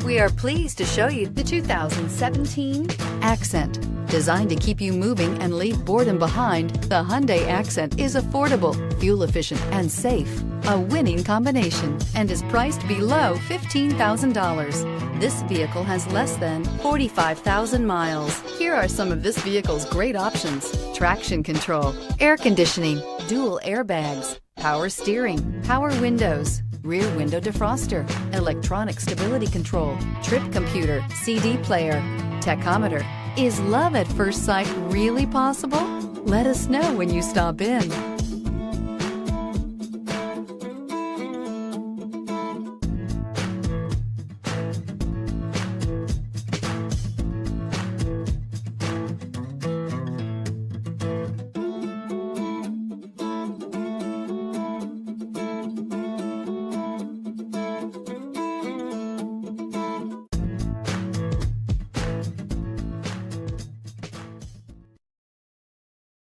We are pleased to show you the 2017 Accent. Designed to keep you moving and leave boredom behind, the Hyundai Accent is affordable, fuel efficient, and safe. A winning combination, and is priced below $15,000. This vehicle has less than 45,000 miles. Here are some of this vehicle's great options: traction control, air conditioning, dual airbags, power steering, power windows, rear window defroster, electronic stability control, trip computer, CD player, tachometer. Is love at first sight really possible? Let us know when you stop in.